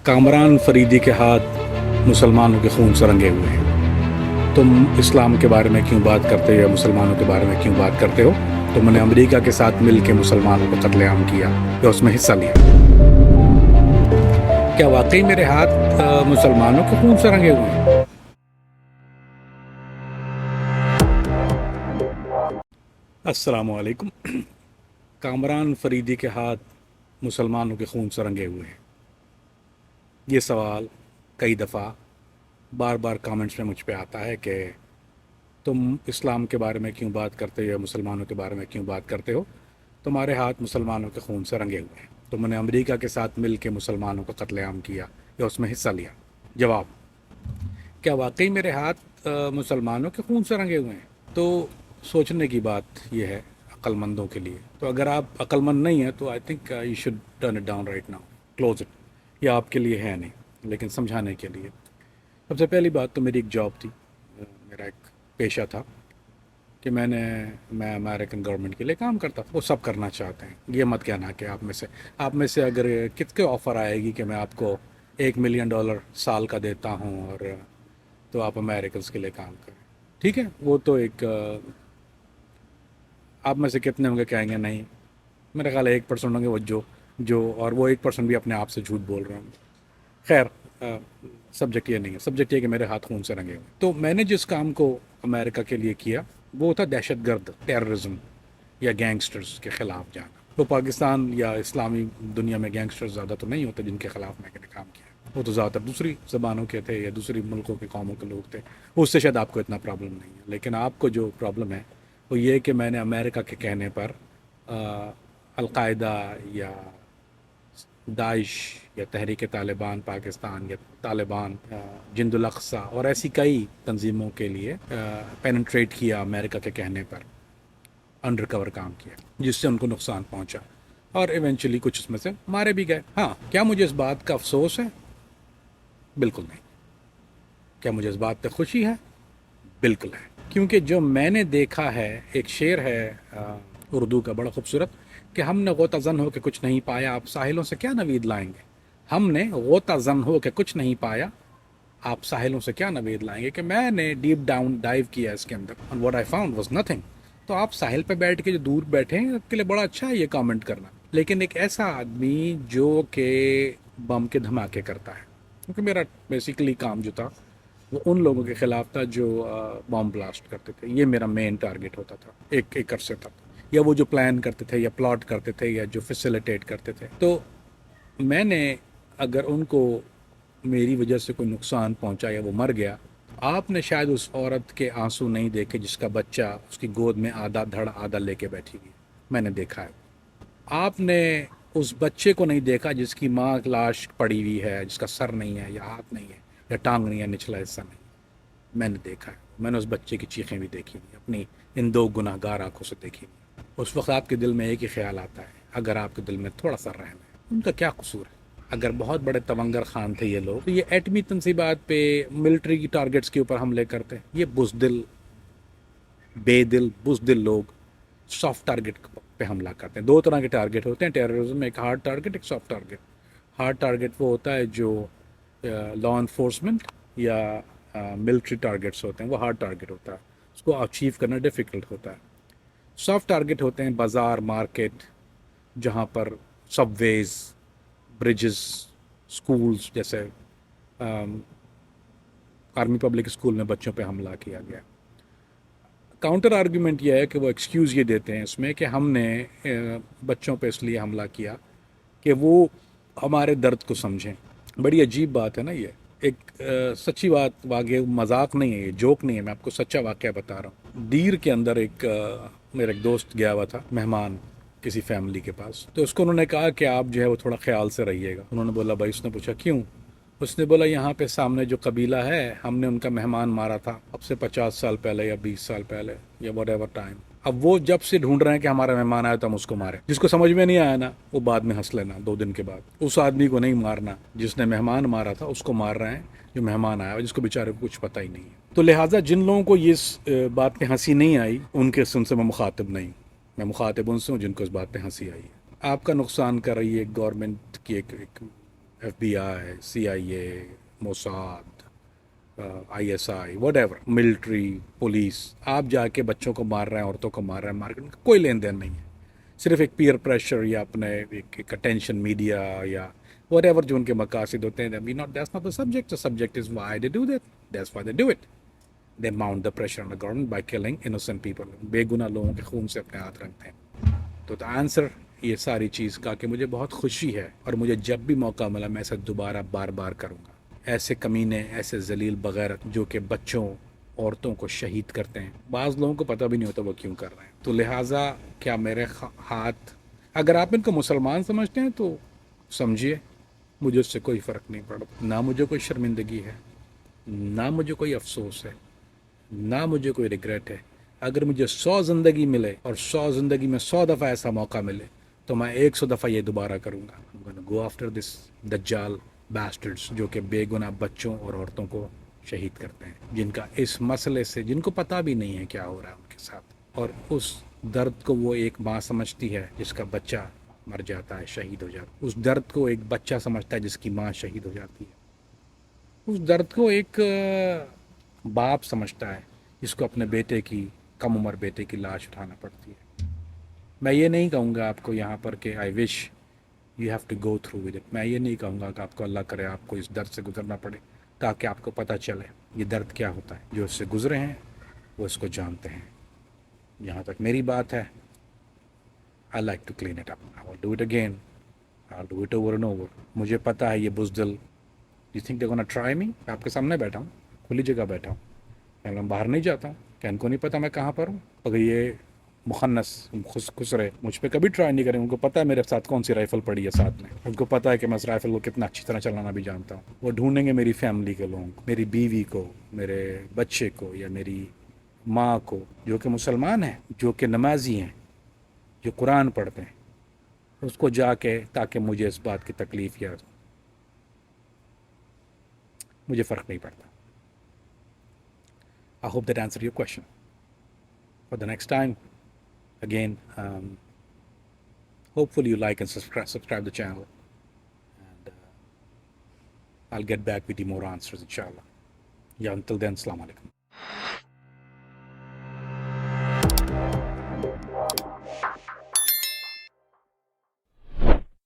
कामरान फरीदी के हाथ मुसलमानों के खून से रंगे हुए हैं। तुम इस्लाम के बारे में क्यों बात करते हो या मुसलमानों के बारे में क्यों बात करते हो? तुमने अमेरिका के साथ मिलकर मुसलमानों को कत्लेआम किया या उसमें हिस्सा लिया। क्या वाकई मेरे हाथ मुसलमानों के खून से रंगे हुए हैं? अस्सलामुअलैकुम। कामरान फरीदी के हाथ मुसलमानों के खून से रंगे हुए हैं। ये सवाल कई दफ़ा बार बार कमेंट्स में मुझ पे आता है कि तुम इस्लाम के बारे में क्यों बात करते हो या मुसलमानों के बारे में क्यों बात करते हो? तुम्हारे हाथ मुसलमानों के खून से रंगे हुए हैं। तुमने अमेरिका के साथ मिल के मुसलमानों को कत्लेआम किया या उसमें हिस्सा लिया। जवाब: क्या वाकई मेरे हाथ मुसलमानों के खून से रंगे हुए हैं? तो सोचने की बात यह है अक्लमंदों के लिए। तो अगर आप अक्लमंद नहीं हैं तो I think you should turn it down right now, close it. ये आपके लिए है नहीं, लेकिन समझाने के लिए। सबसे पहली बात तो मेरी एक जॉब थी, मेरा एक पेशा था कि मैं अमेरिकन गवर्नमेंट के लिए काम करता था। वो सब करना चाहते हैं, ये मत कहना कि आप में से अगर कितने ऑफ़र आएगी कि मैं आपको $1 मिलियन साल का देता हूँ और तो आप अमेरिकन के लिए काम करें। ठीक है, वो तो एक आप में से कितने होंगे कहेंगे नहीं। मेरा ख्याल है 1% होंगे वो जो और वो 1% भी अपने आप से झूठ बोल रहे होंगे। खैर, सब्जेक्ट ये नहीं है। सब्जेक्ट ये कि मेरे हाथ खून से रंगे हुए। तो मैंने जिस काम को अमेरिका के लिए किया वो था दहशतगर्द, टेररिज्म या गैंगस्टर्स के ख़िलाफ़ जाना। तो पाकिस्तान या इस्लामी दुनिया में गैंगस्टर्स ज़्यादा तो नहीं होते जिनके ख़िलाफ़ मैंने काम किया। वो तो ज़्यादातर दूसरी ज़बानों के थे या दूसरी मुल्कों के कौमों के लोग थे। उससे शायद आपको इतना प्रॉब्लम नहीं है, लेकिन आपको जो प्रॉब्लम है वो ये कि मैंने अमेरिका के कहने पर अलकायदा या दाइश या तहरीक तालिबान पाकिस्तान या तालिबान जिंदुल अक़सा और ऐसी कई तंजीमों के लिए पेनिट्रेट किया अमेरिका के कहने पर, अंडर कवर काम किया, जिससे उनको नुकसान पहुंचा और इवेंचुअली कुछ उसमें से मारे भी गए। हाँ, क्या मुझे इस बात का अफसोस है? बिल्कुल नहीं। क्या मुझे इस बात पर खुशी है? बिल्कुल है। क्योंकि जो मैंने देखा है, एक शेर है उर्दू का बड़ा खूबसूरत कि हमने गोताज़न हो के कुछ नहीं पाया, आप साहिलों से क्या नवीद लाएंगे। हमने गोताज़न हो के कुछ नहीं पाया, आप साहिलों से क्या नवीद लाएंगे। कि मैंने डीप डाउन डाइव किया इसके अंदर और what I found was nothing. तो आप साहिल पे बैठ के जो दूर बैठे हैं आपके लिए बड़ा अच्छा है ये कमेंट करना, लेकिन एक ऐसा आदमी जो कि बम के धमाके करता है, क्योंकि मेरा बेसिकली काम जो था वो उन लोगों के ख़िलाफ़ था जो बम ब्लास्ट करते थे। ये मेरा मेन टारगेट होता था एक अरसे तक, या वो जो प्लान करते थे या प्लॉट करते थे या जो फैसिलिटेट करते थे। तो मैंने अगर उनको मेरी वजह से कोई नुकसान पहुंचा या वो मर गया, आपने शायद उस औरत के आंसू नहीं देखे जिसका बच्चा उसकी गोद में आधा धड़ आधा लेके बैठी हुई। मैंने देखा है। आपने उस बच्चे को नहीं देखा जिसकी माँ लाश पड़ी हुई है, जिसका सर नहीं है या हाथ नहीं है या टांग नहीं है, निचला हिस्सा नहीं। मैंने देखा है। मैंने उस बच्चे की चीखें भी देखी हुई, अपनी इन दो गुनाहगार आंखों से देखी हुई। उस वक्त आपके दिल में एक ही ख्याल आता है, अगर आपके दिल में थोड़ा सा रहम है, उनका क्या कसूर है? अगर बहुत बड़े तवंगर खान थे ये लोग, तो ये एटमी तनसीबात पे, मिलिट्री की टारगेट्स के ऊपर हमले करते हैं। ये बुज़दिल, बेदिल, बुज़दिल लोग सॉफ्ट टारगेट पे हमला करते हैं। दो तरह के टारगेट होते हैं टेररिज्म में, एक हार्ड टारगेट, एक सॉफ्ट टारगेट। हार्ड टारगेट वो होता है जो लॉ इन्फोर्समेंट या मिलिट्री टारगेट्स होते हैं, वो हार्ड टारगेट होता है, उसको अचीव करना डिफ़िकल्ट होता है। सॉफ्ट टारगेट होते हैं बाज़ार, मार्केट, जहाँ पर सबवेज़, ब्रिजेस, स्कूल्स, जैसे आर्मी पब्लिक स्कूल में बच्चों पे हमला किया गया। काउंटर आर्ग्यूमेंट यह है कि वो एक्सक्यूज़ ये देते हैं इसमें कि हमने बच्चों पे इसलिए हमला किया कि वो हमारे दर्द को समझें। बड़ी अजीब बात है ना ये। एक सच्ची बात, वाक़ई मजाक नहीं है, ये जोक नहीं है, मैं आपको सच्चा वाक़या बता रहा हूँ। दीर के अंदर मेरा एक दोस्त गया हुआ था मेहमान किसी फैमिली के पास, तो उसको उन्होंने कहा कि आप जो है वो थोड़ा ख्याल से रहिएगा। उन्होंने बोला भाई, उसने पूछा क्यों? उसने बोला यहाँ पे सामने जो कबीला है, हमने उनका मेहमान मारा था अब से 50 साल पहले या 20 साल पहले या वट एवर टाइम। अब वो जब से ढूंढ रहे हैं कि हमारा मेहमान आया तो हम उसको मारे। जिसको समझ में नहीं आया ना, वो बाद में हंस लेना 2 दिन के बाद। उस आदमी को नहीं मारना जिसने मेहमान मारा था, उसको मार रहे हैं जो मेहमान आया, जिसको बेचारे को कुछ पता ही नहीं है। तो लिहाजा जिन लोगों को ये बात पे हंसी नहीं आई, उनके सुनसे मैं मुखातिब नहीं, मैं मुखातिब उनसे हूँ जिनको इस बात पे हंसी आई है। आपका नुकसान कर रही है गवर्नमेंट की एक FBI, CIA, Mossad, ISI, what ever military police, آپ جا کے بچوں کو مار رہے ہیں, عورتوں کو مار رہے ہیں, مارکیٹ کا کوئی لین دین نہیں ہے. صرف ایک پیئر پریشر یا اپنے ایک اٹینشن میڈیا یا وٹ ایور جو ان کے مقاصد ہوتے ہیں. That's not the subject. The subject is why they do that. That's why they do it. They mount the pressure on the government by killing innocent people. بے گناہ لوگوں کے خون سے اپنے ہاتھ رکھتے ہیں. تو دا آنسر یہ ساری چیز کا کہ مجھے بہت خوشی ہے, اور مجھے جب بھی موقع ملا میں اسے دوبارہ بار بار کروں گا. ایسے کمینے, ایسے ذلیل بغیرت جو کہ بچوں, عورتوں کو شہید کرتے ہیں, بعض لوگوں کو پتہ بھی نہیں ہوتا وہ کیوں کر رہے ہیں. تو لہٰذا کیا میرے ہاتھ, اگر آپ ان کو مسلمان سمجھتے ہیں تو سمجھیے, مجھے اس سے کوئی فرق نہیں پڑتا. نہ مجھے کوئی شرمندگی ہے, نہ مجھے کوئی افسوس ہے, نہ مجھے کوئی ریگریٹ ہے. اگر مجھے 100 زندگی ملے اور 100 زندگی میں 100 دفعہ ایسا موقع ملے تو میں 100 دفعہ یہ دوبارہ کروں گا. I'm gonna go after this دجال bastards جو کہ بے گناہ بچوں اور عورتوں کو شہید کرتے ہیں, جن کا اس مسئلے سے, جن کو پتہ بھی نہیں ہے کیا ہو رہا ہے ان کے ساتھ, اور اس درد کو وہ ایک ماں سمجھتی ہے جس کا بچہ مر جاتا ہے, شہید ہو جاتا ہے. اس درد کو ایک بچہ سمجھتا ہے جس کی ماں شہید ہو جاتی ہے. اس درد کو ایک باپ سمجھتا ہے جس کو اپنے بیٹے کی, کم عمر بیٹے کی لاش اٹھانا پڑتی ہے. میں یہ نہیں کہوں گا آپ کو یہاں پر کہ I wish you have to go through with it. میں یہ نہیں کہوں گا کہ آپ کو اللہ کرے آپ کو اس درد سے گزرنا پڑے, تاکہ آپ کو پتہ چلے یہ درد کیا ہوتا ہے. جو اس سے گزرے ہیں وہ اس کو جانتے ہیں. جہاں تک میری بات ہے, I like to clean it up. I will do it again. I'll do it over and over. مجھے پتہ ہے یہ بزدل, you think they're gonna try me? میں آپ کے سامنے بیٹھا ہوں, کھلی جگہ بیٹھا ہوں, میں باہر نہیں جاتا ہوں, کہ ان کو نہیں پتہ میں کہاں پر ہوں. اگر یہ مخنص خسرے مجھ پہ کبھی ٹرائی نہیں کریں, ان کو پتہ ہے میرے ساتھ کون سی رائفل پڑی ہے ساتھ میں, ان کو پتہ ہے کہ میں اس رائفل کو کتنا اچھی طرح چلانا بھی جانتا ہوں. وہ ڈھونڈیں گے میری فیملی کے لوگوں کو, میری بیوی کو, میرے بچے کو, یا میری ماں کو جو کہ مسلمان ہیں, جو کہ نمازی ہیں, جو قرآن پڑھتے ہیں, اس کو جا کے, تاکہ مجھے اس بات کی تکلیف, یا مجھے فرق نہیں پڑتا. I hope that answered your question. For the next time, again, hopefully you like and subscribe the channel, and I'll get back with you more answers, inshallah. Yeah, until then, Assalamu alaikum.